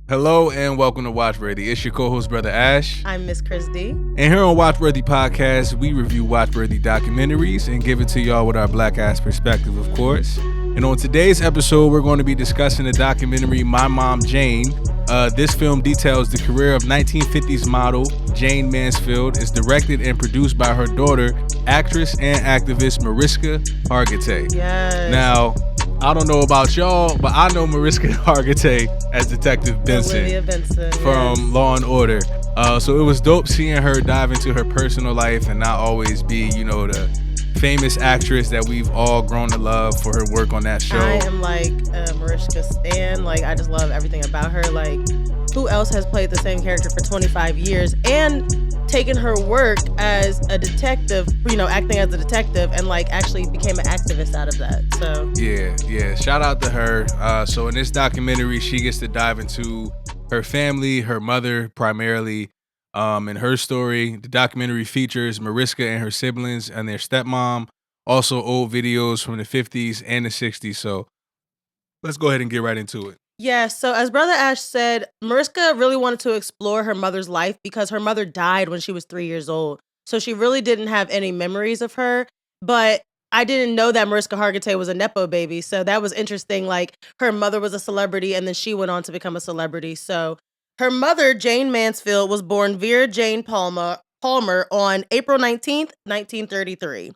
Hello and welcome to Watchworthy. It's your co-host, Brother Ash. I'm Miss Chris D. And here on Watchworthy Podcast, we review Watchworthy documentaries and give it to y'all with our black ass perspective, of course. And on today's episode, we're going to be discussing the documentary My Mom, Jayne. This film details the career of 1950s model Jayne Mansfield. It's directed and produced by her daughter, actress and activist Mariska Hargitay. Yes. Now, I don't know about y'all, but I know Mariska Hargitay as Detective Benson from Law and Order. So it was dope seeing her dive into her personal life and not always be, the famous actress that we've all grown to love for her work on that show. I am like Mariska stan. I just love everything about her. Who else has played the same character for 25 years and taken her work as a detective, acting as a detective and actually became an activist out of that. So yeah. Shout out to her. So in this documentary, she gets to dive into her family, her mother primarily, and her story. The documentary features Mariska and her siblings and their stepmom, also old videos from the 50s and the 60s. So let's go ahead and get right into it. Yeah, so as Brother Ash said, Mariska really wanted to explore her mother's life because her mother died when she was 3 years old. So she really didn't have any memories of her. But I didn't know that Mariska Hargitay was a Nepo baby. So that was interesting. Her mother was a celebrity and then she went on to become a celebrity. So her mother, Jayne Mansfield, was born Vera Jane Palmer on April 19th, 1933.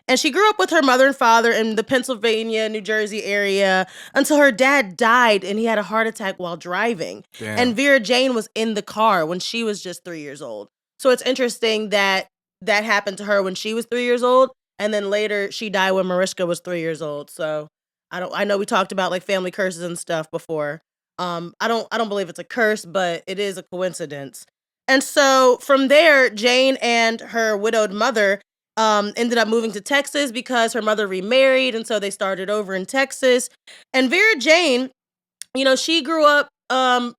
And she grew up with her mother and father in the Pennsylvania, New Jersey area until her dad died and he had a heart attack while driving. Damn. And Vera Jane was in the car when she was just 3 years old. So it's interesting that that happened to her when she was 3 years old. And then later she died when Mariska was 3 years old. So I know we talked about family curses and stuff before. I don't believe it's a curse, but it is a coincidence. And so from there, Jayne and her widowed mother ended up moving to Texas because her mother remarried. And so they started over in Texas. And Vera Jane, she grew up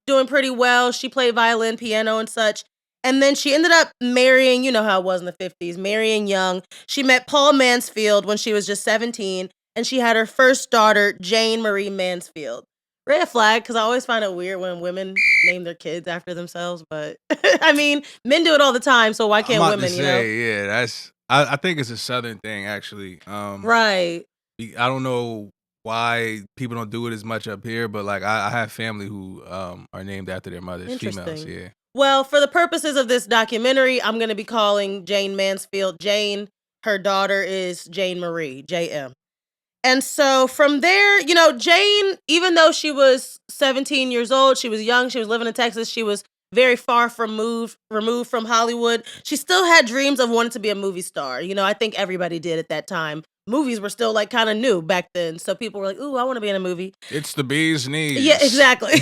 doing pretty well. She played violin, piano, and such. And then she ended up marrying, how it was in the 50s, marrying young. She met Paul Mansfield when she was just 17. And she had her first daughter, Jayne Marie Mansfield. Red flag, because I always find it weird when women name their kids after themselves. But men do it all the time, so why can't women? Yeah, that's. I think it's a Southern thing, actually. Right. I don't know why people don't do it as much up here, but I have family who are named after their mothers, females. Yeah. Well, for the purposes of this documentary, I'm going to be calling Jayne Mansfield Jayne. Her daughter is Jayne Marie, JM. And so from there, Jayne, even though she was 17 years old, she was young, she was living in Texas, she was very far removed from Hollywood. She still had dreams of wanting to be a movie star. I think everybody did at that time. Movies were still kind of new back then. So people were like, ooh, I want to be in a movie. It's the bee's knees. Yeah, exactly.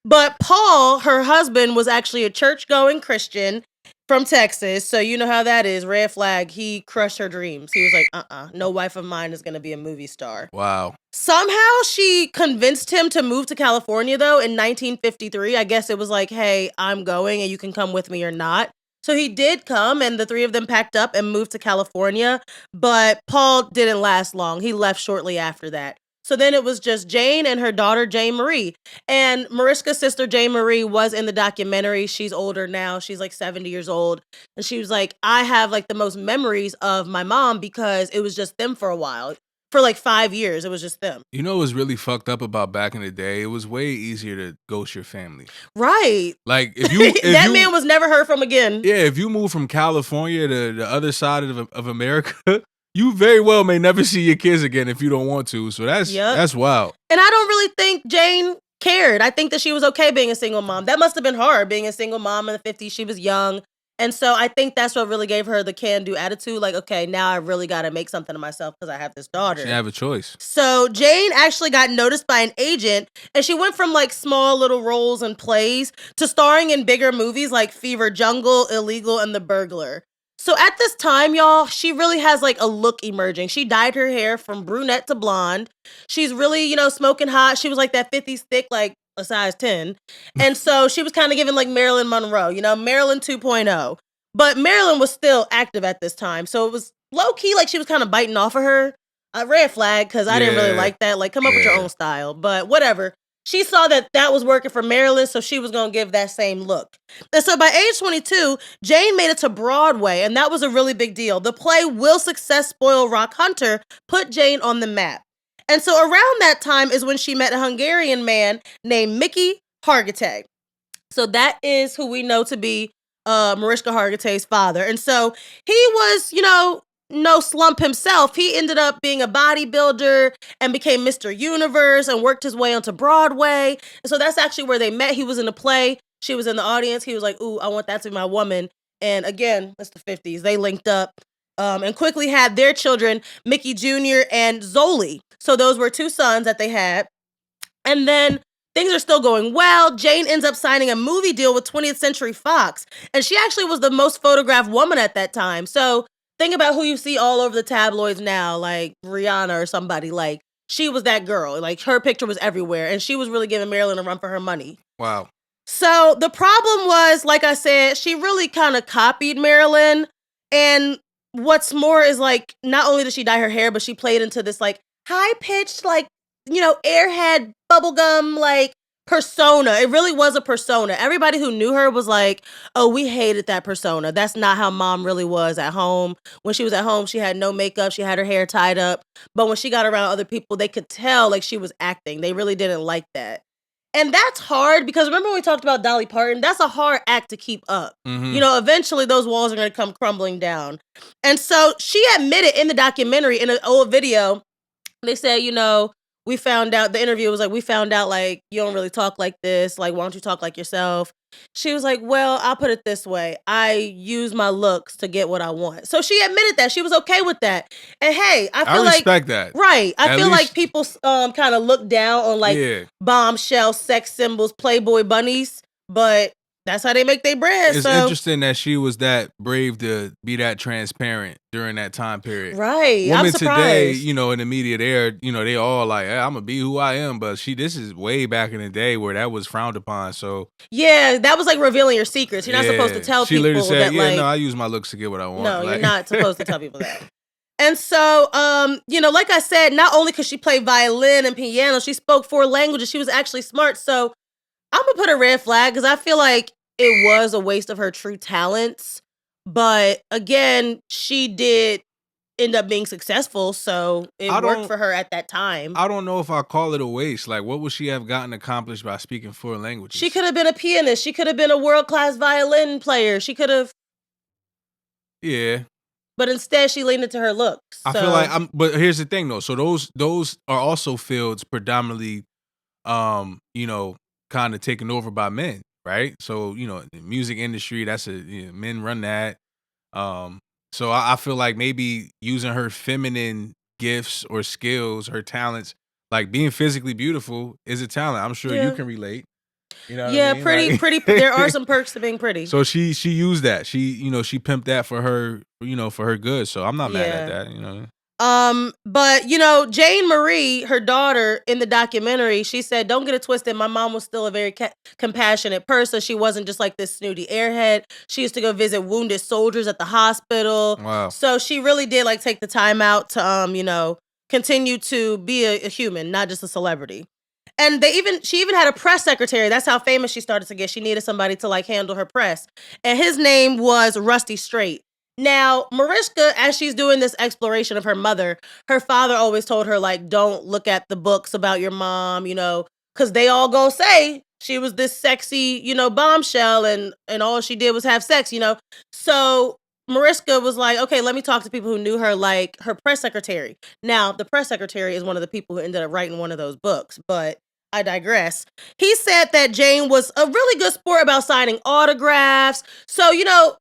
But Paul, her husband, was actually a church-going Christian from Texas, so you know how that is. Red flag. He crushed her dreams. He was like, no wife of mine is going to be a movie star. Wow. Somehow she convinced him to move to California, though, in 1953. I guess it was like, hey, I'm going and you can come with me or not. So he did come, and the three of them packed up and moved to California, but Paul didn't last long. He left shortly after that. So then it was just Jayne and her daughter, Jayne Marie. And Mariska's sister, Jayne Marie, was in the documentary. She's older now. She's 70 years old. And she was like, I have the most memories of my mom because it was just them for a while. For 5 years, it was just them. What was really fucked up about back in the day? It was way easier to ghost your family. Right. If you... that man was never heard from again. Yeah, if you move from California to the other side of America... You very well may never see your kids again if you don't want to. So that's wild. And I don't really think Jayne cared. I think that she was okay being a single mom. That must have been hard, being a single mom in the 50s. She was young. And so I think that's what really gave her the can-do attitude. Okay, now I really got to make something of myself because I have this daughter. She didn't have a choice. So Jayne actually got noticed by an agent, and she went from small little roles and plays to starring in bigger movies like Fever Jungle, Illegal, and The Burglar. So at this time, y'all, she really has a look emerging. She dyed her hair from brunette to blonde. She's really, smoking hot. She was that 50s thick, a size 10. And so she was kind of giving Marilyn Monroe, Marilyn 2.0. But Marilyn was still active at this time. So it was low key, she was kind of biting off of her. Red flag, because I didn't really like that. Come up with your own style. But whatever. she saw that that was working for Marilyn, so she was going to give that same look. And so by age 22, Jayne made it to Broadway, and that was a really big deal. The play Will Success Spoil Rock Hunter put Jayne on the map. And so around that time is when she met a Hungarian man named Mickey Hargitay. So that is who we know to be Mariska Hargitay's father. And so he was, no slump himself. He ended up being a bodybuilder and became Mr. Universe and worked his way onto Broadway. And so that's actually where they met. He was in a play. She was in the audience. He was like, ooh, I want that to be my woman. And again, it's the 50s. They linked up and quickly had their children, Mickey Jr. and Zoli. So those were two sons that they had. And then things are still going well. Jayne ends up signing a movie deal with 20th Century Fox. And she actually was the most photographed woman at that time. So think about who you see all over the tabloids now, like Rihanna or somebody. Like, she was that girl. Like, her picture was everywhere. And she was really giving Marilyn a run for her money. Wow. So the problem was, like I said, she really kind of copied Marilyn. And what's more is, like, not only did she dye her hair, but she played into this, like, high-pitched, like, airhead bubblegum, like, persona. It really was a persona. Everybody who knew her was like, oh, we hated that persona. That's not how mom really was at home. When she was at home, she had no makeup. She had her hair tied up. But when she got around other people, they could tell like she was acting. They really didn't like that. And that's hard because remember when we talked about Dolly Parton? That's a hard act to keep up. Mm-hmm. Eventually those walls are going to come crumbling down. And so she admitted in the documentary, in an old video, they said, we found out, the interview was like, we found out, like, you don't really talk like this. Like, why don't you talk like yourself? She was like, well, I'll put it this way. I use my looks to get what I want. So she admitted that. She was okay with that. And hey, I respect that. Right. I feel like people kind of look down on, like, bombshell, sex symbols, Playboy bunnies. But that's how they make their bread. It's interesting that she was that brave to be that transparent during that time period. Right. Women I'm surprised. today, in the media there, they all like, hey, I'm gonna be who I am. But this is way back in the day where that was frowned upon. So yeah, that was like revealing your secrets. You're not supposed to tell people. She literally said, no, I use my looks to get what I want. No, you're not supposed to tell people that. And so, like I said, not only could she play violin and piano, she spoke 4 languages. She was actually smart. So I'm going to put a red flag because I feel like it was a waste of her true talents. But again, she did end up being successful. So it worked for her at that time. I don't know if I call it a waste. Like, what would she have gotten accomplished by speaking 4 languages? She could have been a pianist. She could have been a world-class violin player. She could have. Yeah. But instead, she leaned into her looks. I feel like but here's the thing though. So those are also fields predominantly, kind of taken over by men, right? So the music industry, that's men run that. So I feel like maybe using her feminine gifts or skills, her talents, like being physically beautiful, is a talent. I'm sure you can relate. You know what I mean? pretty. There are some perks to being pretty. So she used that. She she pimped that for her, for her good. So I'm not mad at that. But Jayne Marie, her daughter, in the documentary, she said, "Don't get it twisted. My mom was still a very compassionate person. She wasn't just like this snooty airhead. She used to go visit wounded soldiers at the hospital. Wow. So she really did like take the time out to continue to be a human, not just a celebrity." And she even had a press secretary. That's how famous she started to get. She needed somebody to like handle her press. And his name was Rusty Straight. Now, Mariska, as she's doing this exploration of her mother, her father always told her, like, don't look at the books about your mom, because they all gonna say she was this sexy, bombshell and all she did was have sex, So Mariska was like, okay, let me talk to people who knew her, like her press secretary. Now, the press secretary is one of the people who ended up writing one of those books, but I digress. He said that Jayne was a really good sport about signing autographs. So,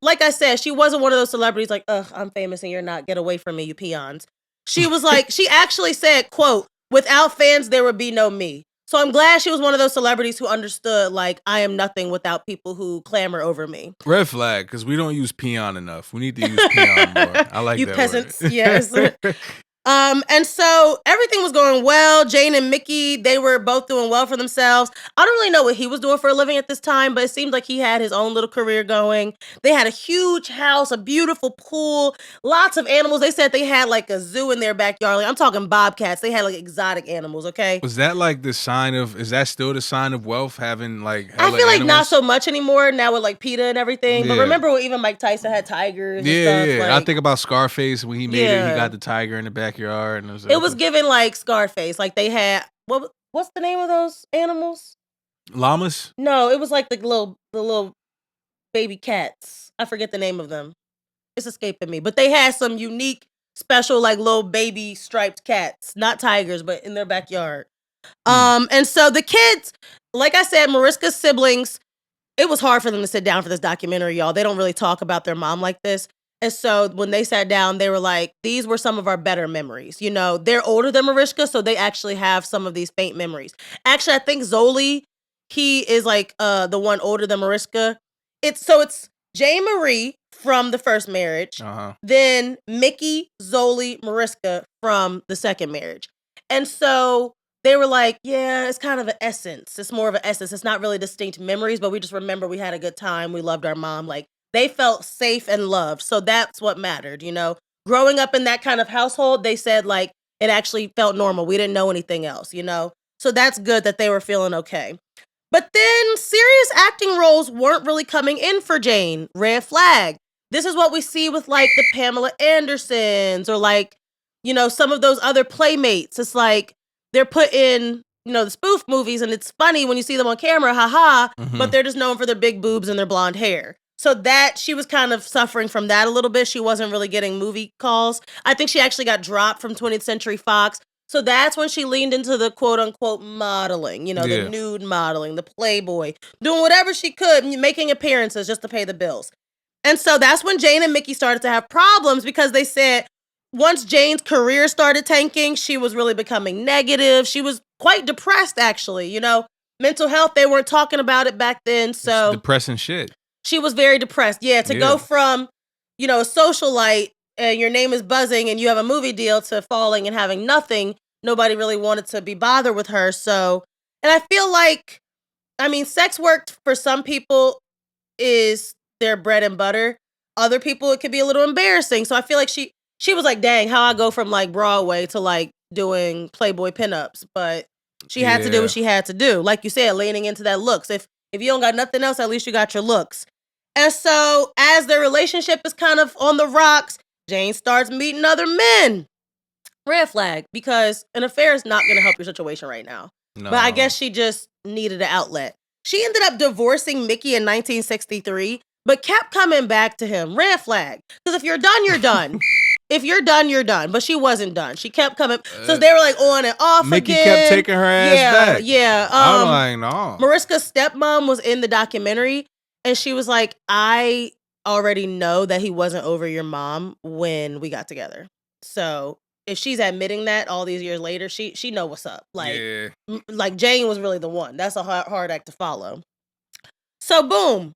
like I said, she wasn't one of those celebrities like, ugh, I'm famous and you're not. Get away from me, you peons. She was like, she actually said, quote, without fans, there would be no me. So I'm glad she was one of those celebrities who understood, like, I am nothing without people who clamor over me. Red flag, because we don't use peon enough. We need to use peon more. I like you that peasants, word. Yes. And so everything was going well. Jayne and Mickey, they were both doing well for themselves. I don't really know what he was doing for a living at this time, but it seemed like he had his own little career going. They had a huge house, a beautiful pool, lots of animals. They said they had like a zoo in their backyard. Like, I'm talking bobcats. They had like exotic animals, okay? Was that like the sign of, is that still the sign of wealth, having like I hella feel like animals? not so much anymore now with like PETA and everything. But Yeah. remember when even Mike Tyson had tigers and Yeah, stuff? yeah. Like, I think about Scarface when he made it. He Yeah. got the tiger in the backyard, and it was given like Scarface. Like they had what's the name of those animals? llamas. No, it was like the little baby cats. I forget the name of them. It's escaping me. But they had some unique, special, like little baby striped cats, not tigers, but in their backyard. And so the kids, like I said, Mariska's siblings, it was hard for them to sit down for this documentary, y'all. They don't really talk about their mom like this. And so when they sat down, they were like, these were some of our better memories. You know, they're older than Mariska, so they actually have some of these faint memories. Actually, I think Zoli, he is like the one older than Mariska. It's Jayne Marie from the first marriage, then Mickey, Zoli, Mariska from the second marriage. And so they were like, yeah, it's kind of an essence. It's more of an essence. It's not really distinct memories, but we just remember we had a good time. We loved our mom. Like, they felt safe and loved. So that's what mattered, you know? Growing up in that kind of household, they said, like, it actually felt normal. We didn't know anything else, you know? So that's good that they were feeling okay. But then serious acting roles weren't really coming in for Jayne. Red flag. This is what we see with, like, the Pamela Andersons or, like, you know, some of those other playmates. It's like, they're put in, you know, the spoof movies, and it's funny when you see them on camera, haha, but they're just known for their big boobs and their blonde hair. So that, she was kind of suffering from that a little bit. She wasn't really getting movie calls. I think she actually got dropped from 20th Century Fox. So that's when she leaned into the quote unquote modeling, you know, the nude modeling, the Playboy, doing whatever she could, making appearances just to pay the bills. And so that's when Jayne and Mickey started to have problems because they said, once Jayne's career started tanking, she was really becoming negative. She was quite depressed, actually. You know, mental health, they weren't talking about it back then. So it's depressing shit. She was very depressed. Yeah, to go from, you know, a socialite and your name is buzzing and you have a movie deal to falling and having nothing, nobody really wanted to be bothered with her. So, and I feel like, I mean, sex work for some people is their bread and butter. Other people, it could be a little embarrassing. So I feel like she was like, dang, how I go from like Broadway to like doing Playboy pinups. But she had to do what she had to do. Like you said, leaning into that looks. If you don't got nothing else, at least you got your looks. And so as their relationship is kind of on the rocks, Jayne starts meeting other men. Red flag, because an affair is not going to help your situation right now. No. But I guess she just needed an outlet. She ended up divorcing Mickey in 1963, but kept coming back to him. Red flag. Because if you're done, you're done. If you're done, you're done. But she wasn't done. She kept coming. So they were like on and off Mickey again. kept taking her ass back. Yeah. I'm like, no. Mariska's stepmom was in the documentary, and she was like, I already know that he wasn't over your mom when we got together. So if she's admitting that all these years later, she know what's up. Like, like Jayne was really the one. That's a hard act to follow. So boom.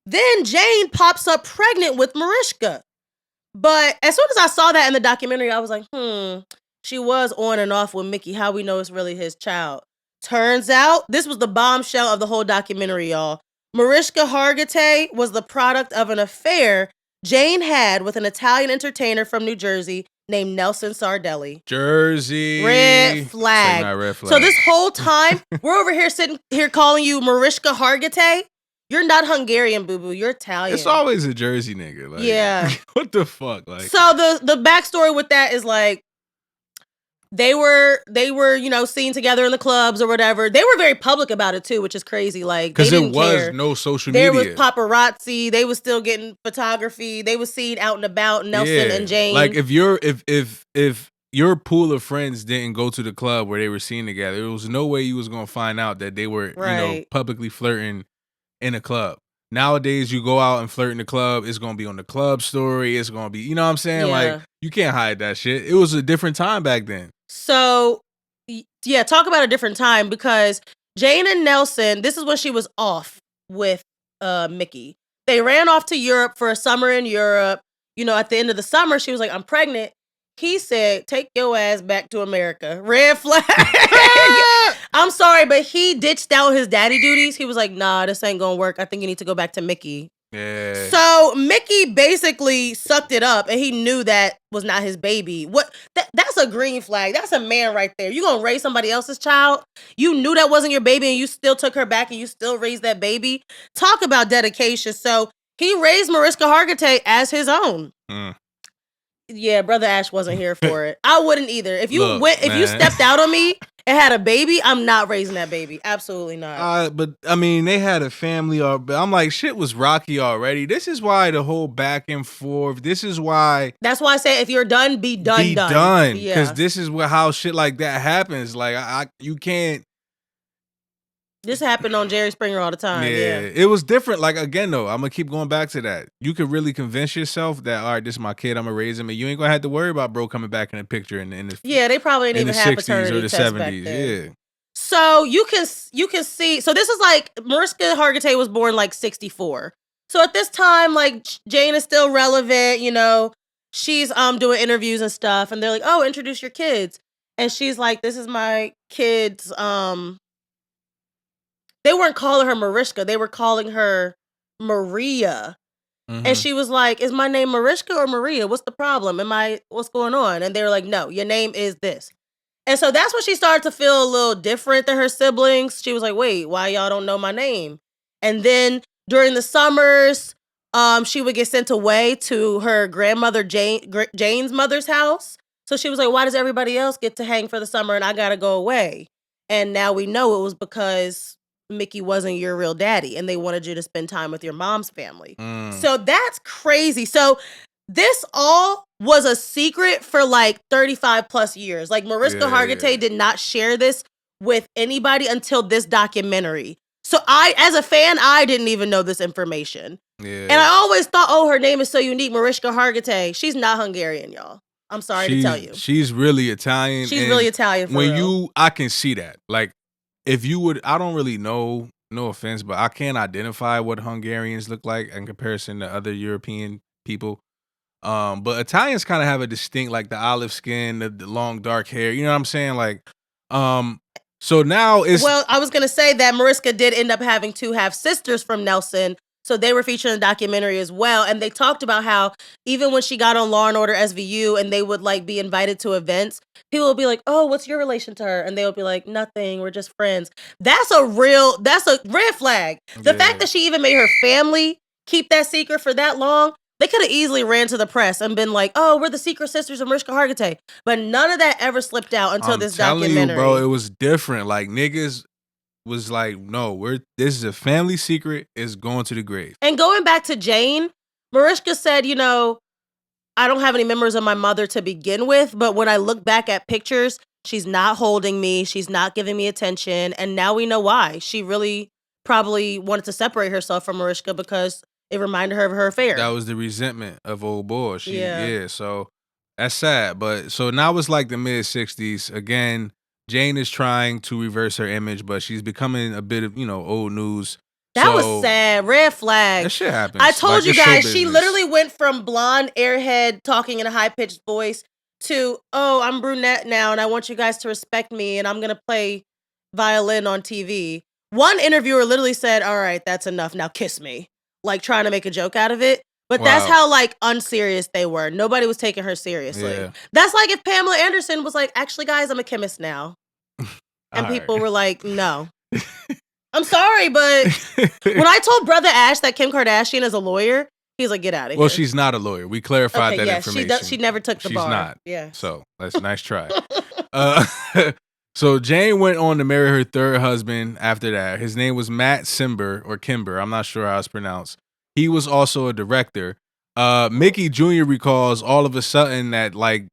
Then Jayne pops up pregnant with Mariska. But as soon as I saw that in the documentary, I was like, she was on and off with Mickey. How we know it's really his child? Turns out, this was the bombshell of the whole documentary, y'all. Mariska Hargitay was the product of an affair Jayne had with an Italian entertainer from New Jersey named Nelson Sardelli. Jersey. Red flag. Like red flag. So this whole time, we're over here sitting here calling you Mariska Hargitay. You're not Hungarian, boo-boo. You're Italian. It's always a Jersey nigga. Like, yeah. What the fuck? Like, so the backstory with that is like, they were, you know, seen together in the clubs or whatever. They were very public about it too, which is crazy. Like, because it was no social media. There was paparazzi. They was still getting photography. They was seen out and about. Nelson and Jayne. Like, if your pool of friends didn't go to the club where they were seen together, there was no way you was gonna find out that they were, you know, publicly flirting in a club. Nowadays, you go out and flirt in the club, it's gonna be on the club story. It's gonna be, you know what I'm saying? Yeah. Like, you can't hide that shit. It was a different time back then. So, yeah, talk about a different time, because Jayne and Nelson, this is when she was off with Mickey. They ran off to Europe for a summer in Europe. You know, at the end of the summer, she was like, I'm pregnant. He said, take your ass back to America. Red flag. I'm sorry, but he ditched out his daddy duties. He was like, nah, this ain't gonna work. I think you need to go back to Mickey. Yeah. So Mickey basically sucked it up, and he knew that was not his baby. That's a green flag. That's a man right there. You gonna raise somebody else's child? You knew that wasn't your baby, and you still took her back, and you still raised that baby. Talk about dedication. So he raised Mariska Hargitay as his own. Yeah, Brother Ash wasn't here for it. I wouldn't either. If you you stepped out on me and had a baby, I'm not raising that baby. Absolutely not. But I mean, they had a family. I'm like, shit was rocky already. This is why the whole back and forth. This is why. That's why I say if you're done, be done. Be done. Because this is how shit like that happens. Like you can't. This happened on Jerry Springer all the time. Yeah, it was different. Like, again, though, I'm going to keep going back to that. You could really convince yourself that, all right, this is my kid, I'm going to raise him, and you ain't going to have to worry about bro coming back in the picture in the they probably didn't even have paternity or the tests 70s. Back then. Yeah. So you can see, so this is like, Mariska Hargitay was born like 64. So at this time, like, Jayne is still relevant, you know, she's doing interviews and stuff, and they're like, oh, introduce your kids. And she's like, this is my kids, they weren't calling her Mariska. They were calling her Maria. Mm-hmm. And she was like, is my name Mariska or Maria? What's the problem? What's going on? And they were like, no, your name is this. And so that's when she started to feel a little different than her siblings. She was like, wait, why y'all don't know my name? And then during the summers, she would get sent away to her grandmother, Jayne's mother's house. So she was like, why does everybody else get to hang for the summer and I got to go away? And now we know it was because Mickey wasn't your real daddy and they wanted you to spend time with your mom's family. So that's crazy. So this all was a secret for like 35 plus years. Like Mariska Hargitay did not share this with anybody until this documentary. So as a fan, I didn't even know this information. Yeah. And I always thought, oh, her name is so unique, Mariska Hargitay. She's not Hungarian, y'all. I'm sorry to tell you. She's really Italian. She's really Italian for real. I can see that. Like, if you would, I don't really know, no offense, but I can't identify what Hungarians look like in comparison to other European people. But Italians kind of have a distinct, like the olive skin, the long dark hair. You know what I'm saying? Like, so now it's. Well, I was gonna say that Mariska did end up having two half sisters from Nelson, so they were featured in the documentary as well. And they talked about how even when she got on Law and Order SVU, and they would like be invited to events, people would be like, "Oh, what's your relation to her?" And they would be like, "Nothing. We're just friends." That's a red flag. The fact that she even made her family keep that secret for that long. They could have easily ran to the press and been like, "Oh, we're the secret sisters of Mariska Hargitay," but none of that ever slipped out until this documentary. You, bro, it was different. Like niggas was like, "No, this is a family secret. It's going to the grave." And going back to Jayne, Mariska said, "You know, I don't have any memories of my mother to begin with, but when I look back at pictures, she's not holding me. She's not giving me attention, and now we know why. She really probably wanted to separate herself from Mariska because." It reminded her of her affair. That was the resentment of old boy. So that's sad. But so now it's like the mid 60s. Again, Jayne is trying to reverse her image, but she's becoming a bit of, old news. That was sad. Red flag. That shit happens. I told you guys, she literally went from blonde airhead talking in a high-pitched voice to, oh, I'm brunette now and I want you guys to respect me and I'm going to play violin on TV. One interviewer literally said, all right, that's enough. Now kiss me. Like trying to make a joke out of it. But that's how like unserious they were. Nobody was taking her seriously. Yeah. That's like if Pamela Anderson was like, actually guys, I'm a chemist now. And people were like, no. I'm sorry, but when I told Brother Ash that Kim Kardashian is a lawyer, he's like, get out of here. Well, she's not a lawyer. We clarified that information. She never took the bar. She's not. Yeah. So that's a nice try. So Jayne went on to marry her third husband after that. His name was Matt Simber or Kimber. I'm not sure how it's pronounced. He was also a director. Mickey Jr. recalls all of a sudden that like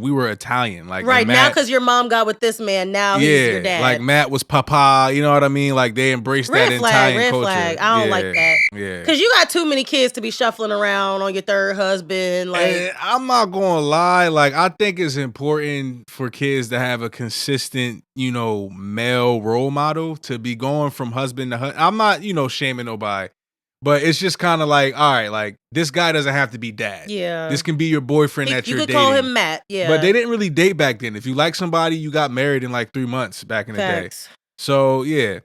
we were Italian. Like right Matt, now because your mom got with this man, now he's your dad. Like Matt was Papa, you know what I mean? Like they embraced that Italian culture. Red flag. I don't like that. Yeah. Because you got too many kids to be shuffling around on your third husband. Like and I'm not gonna lie, like I think it's important for kids to have a consistent, male role model to be going from husband to husband. I'm not, shaming nobody. But it's just kind of like, all right, like this guy doesn't have to be dad. Yeah. This can be your boyfriend that you're You could dating. call him Matt, yeah. But they didn't really date back then. If you like somebody, you got married in like 3 months back in the day. So, yeah.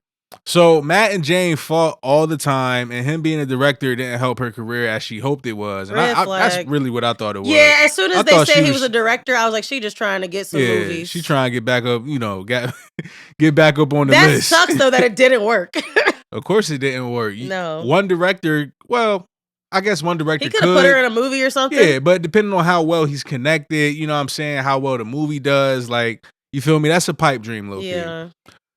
So Matt and Jayne fought all the time, and him being a director didn't help her career as she hoped it was. And that's really what I thought it was. Yeah, as soon as they said he was a director, I was like, she just trying to get some movies. She trying to get back up, get back up on the list. That sucks though that it didn't work. Of course it didn't work. No. One director, well, I guess one director he could have put her in a movie or something. Yeah, but depending on how well he's connected, you know what I'm saying, how well the movie does, like, you feel me? That's a pipe dream, low-key. Yeah.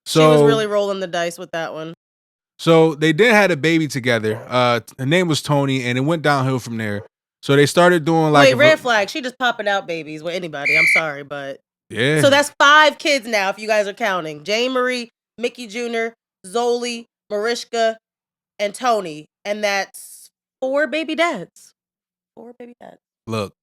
So, she was really rolling the dice with that one. So they did have a baby together. Her name was Tony, and it went downhill from there. So they started doing like... Wait, red flag. She just popping out babies with anybody. I'm sorry, but... Yeah. So that's 5 kids now, if you guys are counting. Jayne Marie, Mickey Jr., Zoli, Mariska, and Tony. And that's 4 baby dads. 4 baby dads. Look.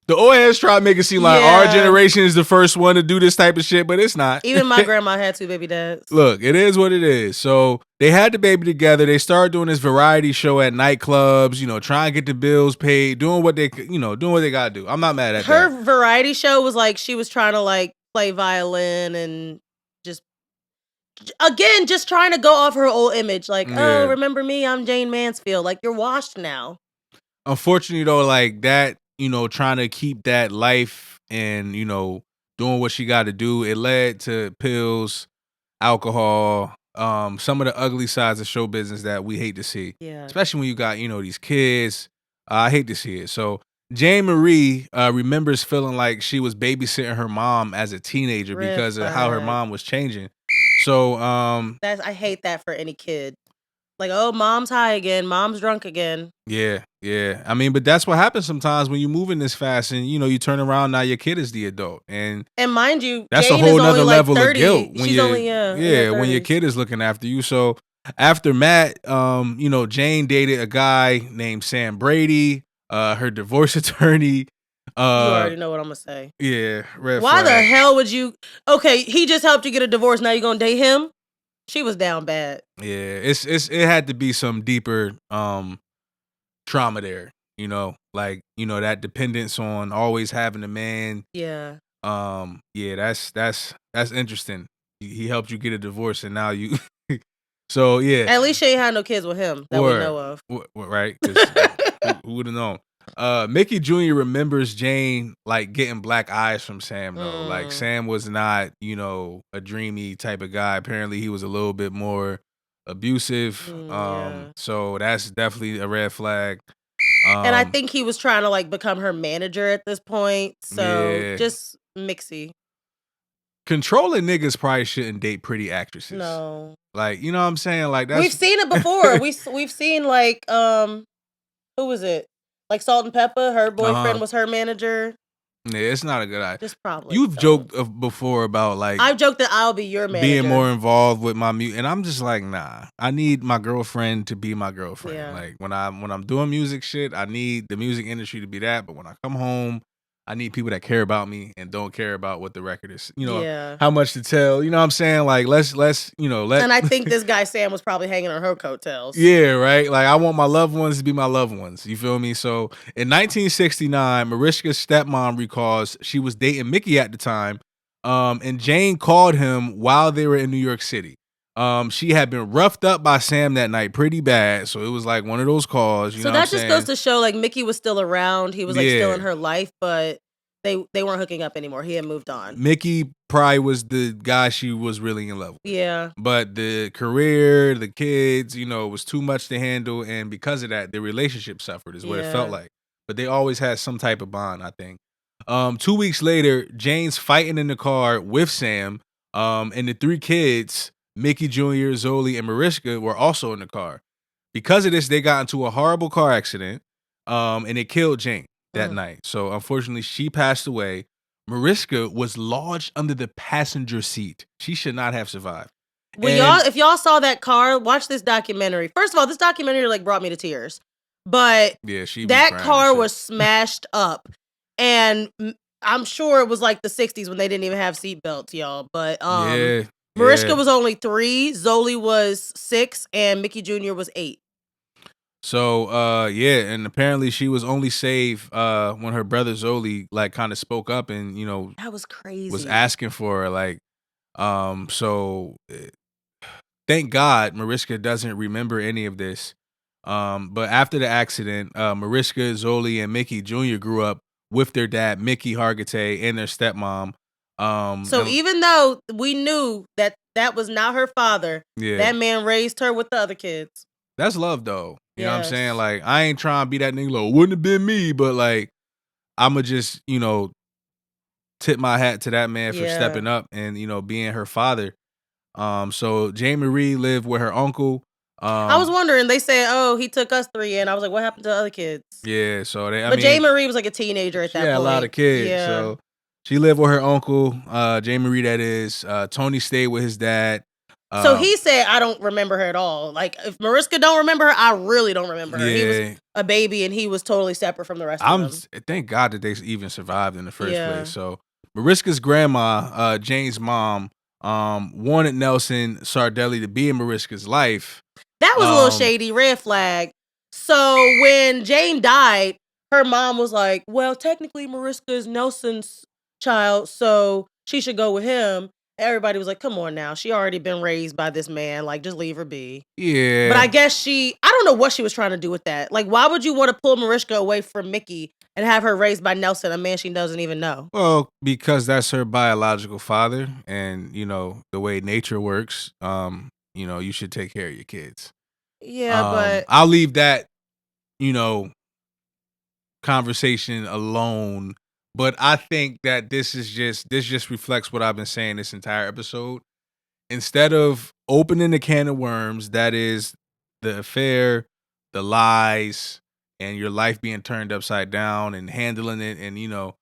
The old heads try to make it seem like our generation is the first one to do this type of shit, but it's not. Even my grandma had 2 baby dads. Look, it is what it is. So they had the baby together. They started doing this variety show at nightclubs, trying to get the bills paid, doing what they got to do. I'm not mad at her that. Variety show was like she was trying to like play violin and just trying to go off her old image. Like, oh, remember me? I'm Jayne Mansfield. Like, you're washed now. Unfortunately, though, like that, trying to keep that life and, doing what she got to do, it led to pills, alcohol, some of the ugly sides of show business that we hate to see. Yeah. Especially when you got, these kids. I hate to see it. So Jayne Marie remembers feeling like she was babysitting her mom as a teenager because of how her mom was changing. So I hate that for any kid. Like, oh, mom's high again, mom's drunk again. Yeah. I mean, but that's what happens sometimes when you're moving this fast and, you turn around, now your kid is the adult. And mind you, that's Jayne a whole nother like level 30. of guilt. When She's only, when your kid is looking after you. So after Matt, Jayne dated a guy named Sam Brady, her divorce attorney. You already know what I'm going to say. Yeah. Why the hell would you? Okay, he just helped you get a divorce. Now you're going to date him? She was down bad. Yeah, it had to be some deeper trauma there, like, that dependence on always having a man. Yeah. Yeah, that's interesting. He helped you get a divorce and now you so yeah. At least she ain't had no kids with him that we know of. Right? Who would have known? Mickey Jr. remembers Jayne like getting black eyes from Sam though. Like Sam was not, a dreamy type of guy. Apparently he was a little bit more abusive. So that's definitely a red flag. And I think he was trying to like become her manager at this point. So just mixy. Controlling niggas probably shouldn't date pretty actresses. No. Like, you know what I'm saying? Like that's we've seen it before. We've seen like who was it? Like Salt and Pepper, her boyfriend was her manager. Yeah, it's not a good idea. Just probably. You've joked before about like I've joked that I'll be your manager. Being more involved with my music, and I'm just like, nah. I need my girlfriend to be my girlfriend. Yeah. Like when I'm doing music shit, I need the music industry to be that. But when I come home, I need people that care about me and don't care about what the record is. How much to tell. You know what I'm saying? Like let's And I think this guy Sam was probably hanging on her coattails. Yeah, right. Like I want my loved ones to be my loved ones. You feel me? So in 1969, Mariska's stepmom recalls she was dating Mickey at the time, and Jayne called him while they were in New York City. She had been roughed up by Sam that night pretty bad, so it was like one of those calls. You know that just goes to show like Mickey was still around. He was like still in her life, but they weren't hooking up anymore. He had moved on. Mickey probably was the guy she was really in love with. Yeah. But the career, the kids, was too much to handle, and because of that, the relationship suffered is what it felt like. But they always had some type of bond, I think. 2 weeks later, Jayne's fighting in the car with Sam, and the 3 kids, Mickey Jr., Zoli, and Mariska, were also in the car. Because of this, they got into a horrible car accident, and it killed Jayne that night. So unfortunately, she passed away. Mariska was lodged under the passenger seat. She should not have survived. Well, if y'all saw that car, watch this documentary. First of all, this documentary like brought me to tears. But that car was smashed up. And I'm sure it was like the 60s when they didn't even have seatbelts, y'all. But Mariska was only 3, Zoli was 6, and Mickey Jr. was 8. So yeah, and apparently she was only saved when her brother Zoli like kind of spoke up and That was was crazy. asking for her, like so thank God Mariska doesn't remember any of this. But after the accident, Mariska, Zoli, and Mickey Jr. grew up with their dad, Mickey Hargitay, and their stepmom. So And even though we knew that that was not her father, yeah, that man raised her with the other kids. that's love though. You know what I'm saying? Yes. Like I ain't trying to be that nigga. Like, wouldn't have been me, but like I'ma just tip my hat to that man for Yeah. stepping up and being her father. So Jane Marie lived with her uncle. I was wondering, they said, "Oh, he took us 3 in." I was like, "What happened to the other kids?" Yeah, so I But Jayne mean, Marie was like a teenager at she that had a lot of point. kids. Yeah. So she lived with her uncle, Jane Marie, that is. Tony stayed with his dad. So Um, he said, "I don't remember her at all." Like, if Mariska don't remember her, I really don't remember her. He was yeah, a baby and he was totally separate from the rest of them. thank God that they even survived in the first place. Yeah. So Mariska's grandma, Jane's mom, wanted Nelson Sardelli to be in Mariska's life. That was a little Um, shady, red flag. So when Jane died, her mom was like, "Well, technically Mariska is Nelson's child, so she should go with him." Everybody was like, "Come on now. She already been raised by this man. Like, just leave her be." But I yeah. guess I don't know what she was trying to do with that. Like, why would you want to pull Mariska away from Mickey and have her raised by Nelson, a man she doesn't even know? Well, because that's her biological father, and the way nature works, you should take care of your kids. Yeah, but I'll leave that, you know, conversation alone. But I think that this just reflects what I've been saying this entire episode. Instead of opening the can of worms, that is the affair, the lies, and your life being turned upside down and handling it, and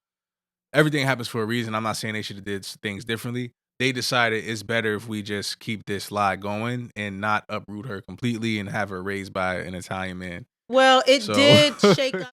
everything happens for a reason. I'm not saying they should have did things differently. They decided it's better if we just keep this lie going and not uproot her completely and have her raised by an Italian man. well, it So did shake up